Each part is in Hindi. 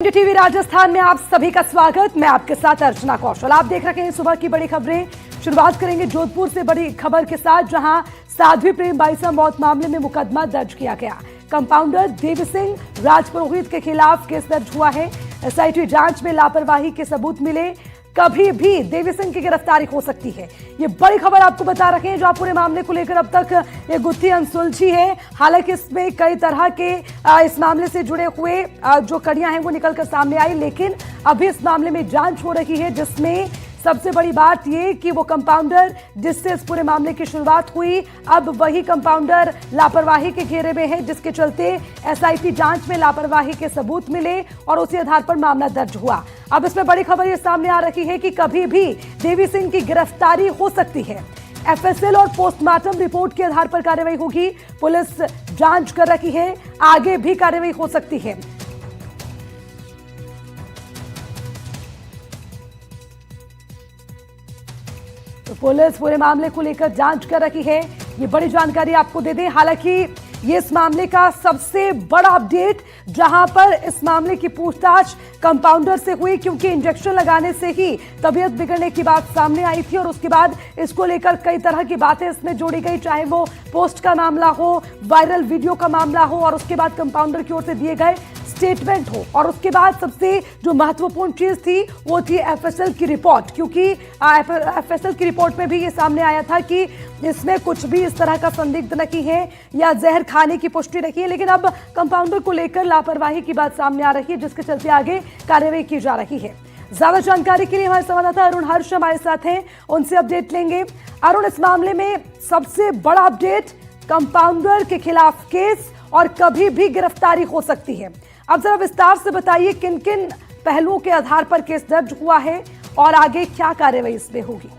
इंडिया टीवी राजस्थान में आप सभी का स्वागत। मैं आपके साथ अर्चना कौशल। आप देख रहे हैं सुबह की बड़ी खबरें। शुरुआत करेंगे जोधपुर से बड़ी खबर के साथ, जहां साध्वी प्रेम बाईसा मौत मामले में मुकदमा दर्ज किया गया। कंपाउंडर देवी सिंह राजपुरोहित के खिलाफ केस दर्ज हुआ है। एसआईटी जांच में लापरवाही के सबूत मिले। कभी भी देवी सिंह की गिरफ्तारी हो सकती है। ये बड़ी खबर आपको बता रहे हैं, जो पूरे मामले को लेकर अब तक ये गुत्थी अनसुलझी है। हालांकि इसमें कई तरह के इस मामले से जुड़े हुए जो कड़ियां हैं वो निकलकर सामने आई, लेकिन अभी इस मामले में जांच हो रही है, जिसमें सबसे बड़ी बात ये कि वो कंपाउंडर जिससे इस पूरे मामले की शुरुआत हुई, अब वही कंपाउंडर लापरवाही के घेरे में है, जिसके चलते एसआईटी जांच में लापरवाही के सबूत मिले और उसी आधार पर मामला दर्ज हुआ। अब इसमें बड़ी खबर ये सामने आ रही है कि कभी भी देवी सिंह की गिरफ्तारी हो सकती है। एफएसएल और पोस्टमार्टम रिपोर्ट के आधार पर कार्रवाई होगी। पुलिस जांच कर रही है, आगे भी कार्रवाई हो सकती है। तो पुलिस पूरे मामले को लेकर जांच कर रही है। ये बड़ी जानकारी आपको दे दें। हालांकि ये इस मामले का सबसे बड़ा अपडेट, जहां पर इस मामले की पूछताछ कंपाउंडर से हुई, क्योंकि इंजेक्शन लगाने से ही तबीयत बिगड़ने की बात सामने आई थी और उसके बाद इसको लेकर कई तरह की बातें इसमें जोड़ी गई, चाहे वो पोस्ट का मामला हो, वायरल वीडियो का मामला हो, और उसके बाद कंपाउंडर की ओर से दिए गए स्टेटमेंट हो, और उसके बाद सबसे जो महत्वपूर्ण चीज थी वो थी एफएसएल की रिपोर्ट, क्योंकि एफएसएल की रिपोर्ट में भी ये सामने आया था कि इसमें कुछ भी इस तरह का संदिग्ध नहीं है या जहर खाने की पुष्टि नहीं है। लेकिन अब कंपाउंडर को लेकर लापरवाही की बात सामने आ रही है, जिसके चलते आगे कार्रवाई की जा रही है। ज्यादा जानकारी के लिए हमारे संवाददाता अरुण हर्ष हमारे साथ हैं, उनसे अपडेट लेंगे। अरुण, इस मामले में सबसे बड़ा अपडेट, कंपाउंडर के खिलाफ केस और कभी भी गिरफ्तारी हो सकती है। अब जरा विस्तार से बताइए किन किन पहलुओं के आधार पर केस दर्ज हुआ है और आगे क्या कार्रवाई इसमें होगी।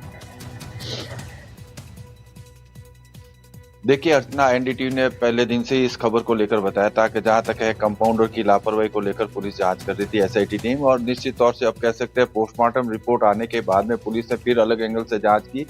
देखिए अर्चना, एनडीटीवी ने पहले दिन से ही इस खबर को लेकर बताया था कि जहां तक है कंपाउंडर की लापरवाही को लेकर पुलिस जांच कर रही थी, एसआईटी टीम, और निश्चित तौर से अब कह सकते हैं पोस्टमार्टम रिपोर्ट आने के बाद में पुलिस ने फिर अलग एंगल से जांच की।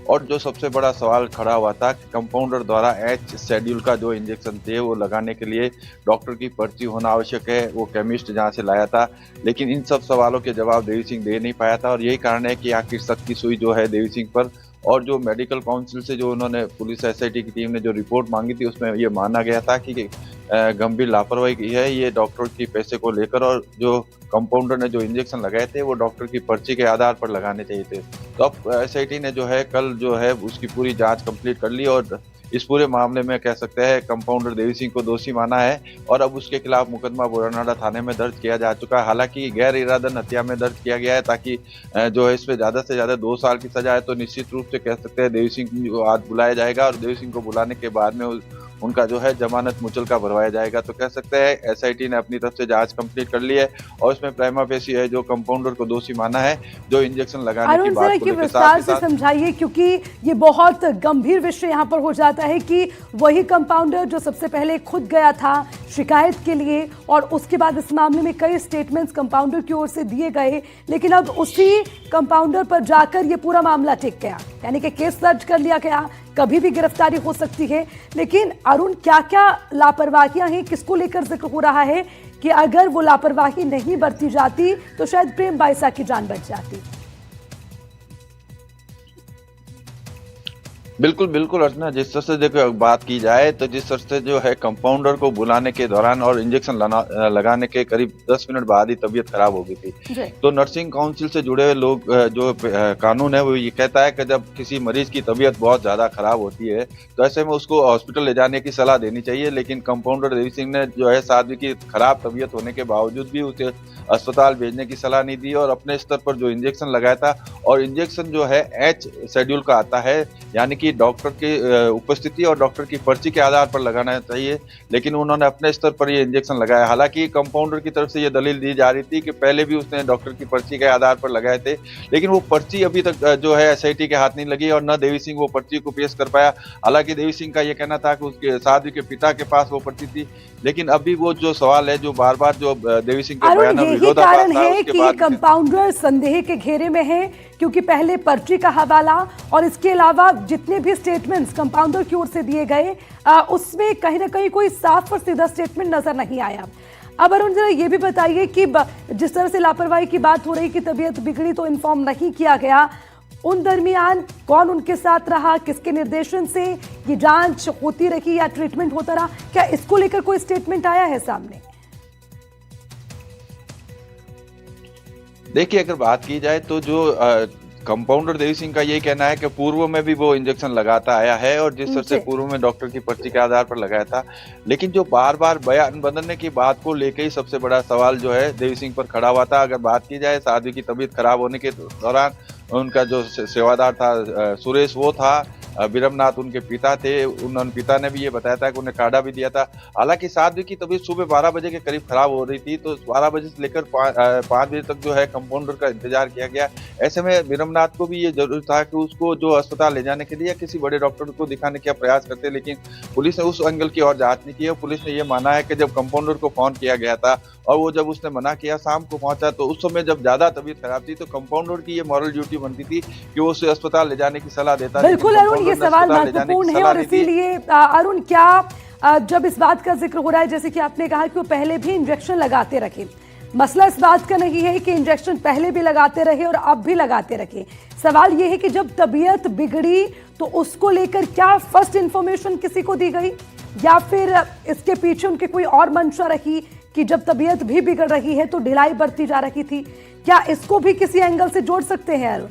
और जो सबसे बड़ा सवाल खड़ा हुआ था कि कंपाउंडर द्वारा एच शेड्यूल का जो इंजेक्शन थे वो लगाने के लिए डॉक्टर की पर्ची होना आवश्यक है, वो केमिस्ट जहाँ से लाया था, लेकिन इन सब सवालों के जवाब देवी सिंह दे नहीं पाया था। और यही कारण है कि आखिर सख्ती सुई जो है देवी सिंह पर, और जो मेडिकल काउंसिल से जो उन्होंने पुलिस एसआईटी की टीम ने जो रिपोर्ट मांगी थी उसमें ये माना गया था कि गंभीर लापरवाही की है ये डॉक्टर की पैसे को लेकर, और जो कंपाउंडर ने जो इंजेक्शन लगाए थे वो डॉक्टर की पर्ची के आधार पर लगाने चाहिए थे। तो अब एसआईटी ने जो है कल जो है उसकी पूरी जांच कंप्लीट कर ली और इस पूरे मामले में कह सकते हैं कंपाउंडर देवी सिंह को दोषी माना है और अब उसके खिलाफ मुकदमा बोरानाडा थाने में दर्ज किया जा चुका है। हालांकि गैर इरादन हत्या में दर्ज किया गया है ताकि जो है इसमें ज्यादा से ज्यादा 2 साल की सजा है। तो निश्चित रूप से कह सकते हैं देवी सिंह को आज बुलाया जाएगा और देवी सिंह को बुलाने के बाद में उनका जो है जमानत मुचलका भरवाया जाएगा। तो कह सकते हैं एसआईटी ने अपनी तरफ से जांच कंप्लीट कर ली है और इसमें प्राइमा फेसी है जो कंपाउंडर को दोषी माना है जो इंजेक्शन लगाने की बात को विस्तार से समझाइए, क्योंकि ये बहुत गंभीर विषय यहाँ पर हो जाता है कि वही कंपाउंडर जो सबसे पहले खुद गया था शिकायत के लिए और उसके बाद इस मामले में कई स्टेटमेंट्स कंपाउंडर की ओर से दिए गए, लेकिन अब उसी कंपाउंडर पर जाकर ये पूरा मामला टिक गया, यानी कि केस दर्ज कर लिया गया, कभी भी गिरफ्तारी हो सकती है। लेकिन अरुण, क्या क्या लापरवाहियां हैं, किसको लेकर जिक्र हो रहा है कि अगर वो लापरवाही नहीं बरती जाती तो शायद प्रेम बाईसा की जान बच जाती? बिल्कुल बिल्कुल अर्चना, जिस तरह से देखो बात की जाए तो जिस तरह से जो है कंपाउंडर को बुलाने के दौरान और इंजेक्शन लगाने के करीब 10 मिनट बाद ही तबीयत खराब हो गई थी। तो नर्सिंग काउंसिल से जुड़े हुए लोग जो कानून है वो ये कहता है कि जब किसी मरीज की तबीयत बहुत ज्यादा खराब होती है तो ऐसे में उसको हॉस्पिटल ले जाने की सलाह देनी चाहिए। लेकिन कंपाउंडर देवी सिंह ने जो है साध्वी की खराब तबीयत होने के बावजूद भी उसे अस्पताल भेजने की सलाह नहीं दी और अपने स्तर पर जो इंजेक्शन लगाया था, और इंजेक्शन जो है एच शेड्यूल का आता है, यानी कि डॉक्टर की उपस्थिति और डॉक्टर की पर्ची के आधार पर लगाना चाहिए, लेकिन उन्होंने अपने स्तर पर ये इंजेक्शन लगाया। हालांकि कंपाउंडर की तरफ से ये दलील दी जा रही थी कि पहले भी उसने डॉक्टर की पर्ची के आधार पर लगाए थे, लेकिन वो पर्ची अभी तक जो है एसआईटी के हाथ नहीं लगी और न देवी सिंह वो पर्ची को पेश कर पाया। हालांकि देवी सिंह का ये कहना था कि उसके साध्वी के पिता के पास वो पर्ची थी, लेकिन अभी वो जो सवाल है जो बार बार जो देवी सिंह के बयान में विरोधाभास है कि कंपाउंडर संदेह के घेरे में है, क्योंकि पहले पर्ची का हवाला और इसके अलावा जितने भी स्टेटमेंट्स कंपाउंडर की ओर से दिए गए उसमें कहीं ना कहीं कोई साफ और सीधा स्टेटमेंट नजर नहीं आया। अब अरुण जरा ये भी बताइए कि जिस तरह से लापरवाही की बात हो रही कि तबीयत बिगड़ी तो इन्फॉर्म नहीं किया गया, उन दरमियान कौन उनके साथ रहा, किसके निर्देशन से ये जांच होती रही या ट्रीटमेंट होता रहा, क्या इसको लेकर कोई स्टेटमेंट आया है सामने? देखिए, अगर बात की जाए तो जो कंपाउंडर देवी सिंह का ये कहना है कि पूर्व में भी वो इंजेक्शन लगाता आया है और जिस तरह से पूर्व में डॉक्टर की पर्ची के आधार पर लगाया था, लेकिन जो बार बार बयान बदलने की बात को लेकर ही सबसे बड़ा सवाल जो है देवी सिंह पर खड़ा हुआ था। अगर बात की जाए साध्वी की तबीयत खराब होने के दौरान उनका जो सेवादार था सुरेश, वो था, विरमनाथ उनके पिता थे, उन पिता ने भी ये बताया था कि उन्हें काढ़ा भी दिया था। हालांकि साध्वी की तबीयत सुबह 12 बजे के करीब खराब हो रही थी, तो 12 बजे से लेकर 5 बजे तक जो है कंपाउंडर का इंतजार किया गया। ऐसे में विरमनाथ को भी ये जरूर था कि उसको जो अस्पताल ले जाने के लिए या किसी बड़े डॉक्टर को दिखाने का प्रयास करते, लेकिन पुलिस ने उस एंगल की और जांच नहीं की है। पुलिस ने ये माना है कि जब कंपाउंडर को फोन किया गया था और वो जब उसने मना किया, शाम को पहुंचा, तो उस समय जब ज्यादा तबीयत खराब थी तो कंपाउंडर की ये मॉरल ड्यूटी बनती थी कि वो उसे अस्पताल ले जाने की सलाह देता। बिल्कुल अरुण, ये सवाल महत्वपूर्ण है और इसीलिए अरुण, क्या जब इस बात का जिक्र हो रहा है, जैसे कि आपने कहा कि वो पहले भी इंजेक्शन लगाते रखे, मसला इस बात का नहीं है कि इंजेक्शन पहले भी लगाते रहे और अब भी लगाते रखे, सवाल ये है कि जब तबीयत बिगड़ी तो उसको लेकर क्या फर्स्ट इंफॉर्मेशन किसी को दी गई या फिर इसके पीछे उनकी कोई और मंशा रही कि जब तबीयत भी बिगड़ रही है तो ढिलाई बरती जा रही थी? क्या इसको भी किसी एंगल से जोड़ सकते हैं अरुण?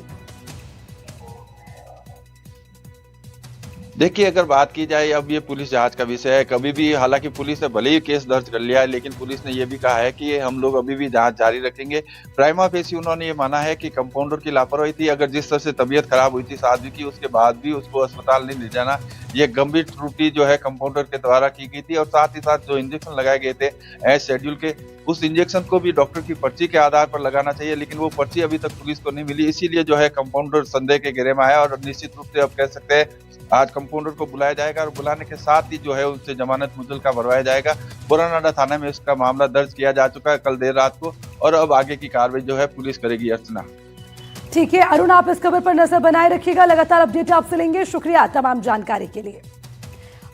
देखिए, अगर बात की जाए, अब ये पुलिस जांच का विषय है। कभी भी, हालांकि पुलिस ने भले ही केस दर्ज कर लिया है, लेकिन पुलिस ने ये भी कहा है कि हम लोग अभी भी जांच जारी रखेंगे। प्राइमा फेसी उन्होंने ये माना है कि कंपाउंडर की लापरवाही थी। अगर जिस तरह से तबीयत खराब हुई थी साध्वी की, उसके बाद भी उसको अस्पताल नहीं ले जाना, ये गंभीर त्रुटि जो है कंपाउंडर के द्वारा की गई थी। और साथ ही साथ जो इंजेक्शन लगाए गए थे एज शेड्यूल के, उस इंजेक्शन को भी डॉक्टर की पर्ची के आधार पर लगाना चाहिए, लेकिन वो पर्ची अभी तक पुलिस को नहीं मिली। इसीलिए जो है कंपाउंडर संदेह के घेरे में आया और निश्चित रूप से अब कह सकते हैं आज कंपाउंडर को बुलाया जाएगा और बुलाने के साथ ही जो है उनसे जमानत मुचलका भरवाया जाएगा। पुरानाडा थाने में इसका मामला दर्ज किया जा चुका है कल देर रात को, और अब आगे की कार्रवाई जो है पुलिस करेगी। अर्चना, ठीक है अरुण, आप इस खबर पर नजर बनाए रखिएगा, लगातार अपडेट आपसे लेंगे। शुक्रिया तमाम जानकारी के लिए।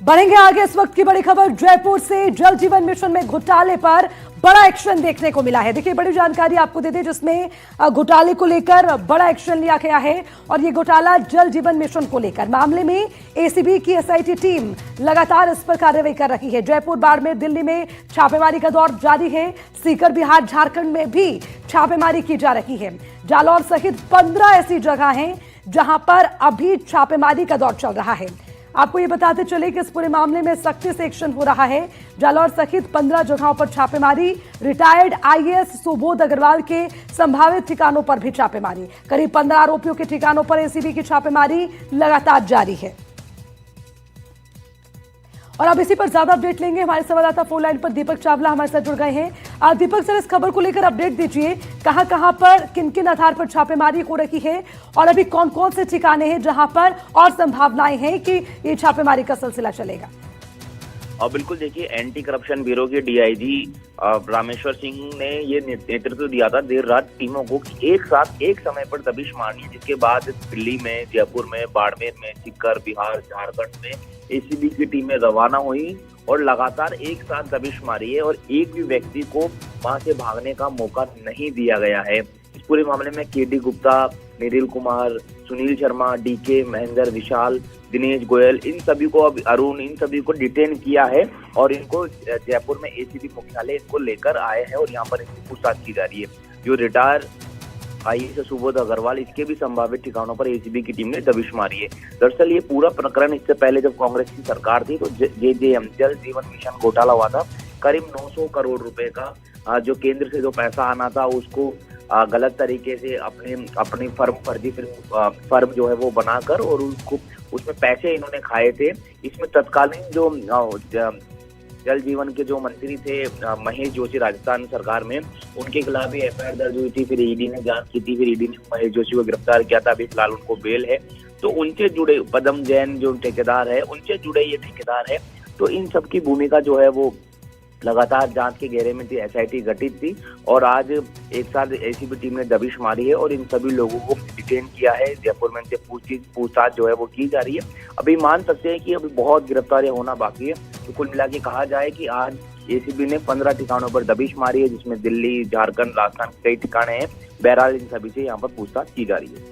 बढ़ेंगे आगे, इस वक्त की बड़ी खबर जयपुर से। जल जीवन मिशन में घोटाले पर बड़ा एक्शन देखने को मिला है। देखिए, बड़ी जानकारी आपको दे दें जिसमें घोटाले को लेकर बड़ा एक्शन लिया गया है और ये घोटाला जल जीवन मिशन को लेकर मामले में एसीबी की एसआईटी टीम लगातार इस पर कार्रवाई कर रही है। जयपुर, बाड़मेर, दिल्ली में छापेमारी का दौर जारी है। सीकर, बिहार, झारखंड में भी छापेमारी की जा रही है। जालौर सहित 15 ऐसी जगह हैं जहां पर अभी छापेमारी का दौर चल रहा है। आपको ये बताते चले कि इस पूरे मामले में सख्ती से एक्शन हो रहा है। जालौर सहित 15 जगहों पर छापेमारी। रिटायर्ड आईएएस सुबोध अग्रवाल के संभावित ठिकानों पर भी छापेमारी। करीब 15 आरोपियों के ठिकानों पर एसीबी की छापेमारी लगातार जारी है। और अब इसी पर ज्यादा अपडेट लेंगे, हमारे संवाददाता फोन लाइन पर दीपक चावला हमारे साथ जुड़ गए हैं। दीपक सर, इस खबर को लेकर अपडेट दीजिए, कहां कहां पर, किन किन आधार पर छापेमारी हो रही है और अभी कौन कौन से ठिकाने हैं जहां पर और संभावनाएं हैं कि ये छापेमारी का सिलसिला चलेगा? और बिल्कुल देखिए, एंटी करप्शन ब्यूरो के डीआईजी रामेश्वर सिंह ने ये नेतृत्व दिया था देर रात टीमों को कि एक साथ एक समय पर दबिश मारनी है, जिसके बाद दिल्ली में, जयपुर में, बाड़मेर में, सीकर, बिहार, झारखंड में एसीबी की टीमें रवाना हुई और लगातार एक साथ दबिश मारी है और एक भी व्यक्ति को वहां से भागने का मौका नहीं दिया गया है। इस पूरे मामले में केडी गुप्ता, निरिल कुमार, सुनील शर्मा, डीके, महेंद्र, विशाल, दिनेश गोयल, इन सभी को, अब अरुण, इन सभी को डिटेन किया है और इनको जयपुर में एसीबी मुख्यालय इनको लेकर आए हैं और यहाँ पर इनकी पूछताछ की जा रही है। जो रिटायर आईएएस सुबोध अग्रवाल, इसके भी संभावित ठिकानों पर एसीबी की टीम ने दबिश मारी है। दरअसल ये पूरा प्रकरण इससे पहले जब कांग्रेस की सरकार थी तो जेजेएम जल जीवन मिशन घोटाला हुआ था। करीब 900 करोड़ रुपए का जो केंद्र से जो पैसा आना था उसको गलत तरीके से अपनी फर्जी फर्म जो है वो बनाकर और उसको उसमें पैसे इन्होंने खाए थे। इसमें तत्कालीन जो जल जीवन के जो मंत्री थे महेश जोशी, राजस्थान सरकार में, उनके खिलाफ भी एफआईआर दर्ज हुई थी। फिर ईडी ने जांच की थी, फिर ईडी ने महेश जोशी को गिरफ्तार किया था। अभी फिलहाल उनको बेल है। तो उनसे जुड़े पदम जैन जो ठेकेदार है, उनसे जुड़े ये ठेकेदार है। तो इन सब की भूमिका जो है वो लगातार जांच के घेरे में थी, एसआईटी गठित थी और आज एक साथ एसीबी टीम ने दबिश मारी है और इन सभी लोगों को डिटेन किया है। जयपुर में इनसे पूछताछ जो है वो की जा रही है। अभी मान सकते हैं कि अभी बहुत गिरफ्तारियां होना बाकी है। तो कुल मिला के कहा जाए कि आज एसीबी ने 15 ठिकानों पर दबिश मारी है, जिसमें दिल्ली, झारखंड, राजस्थान कई ठिकाने हैं। बहरहाल इन सभी से यहाँ पर पूछताछ की जा रही है।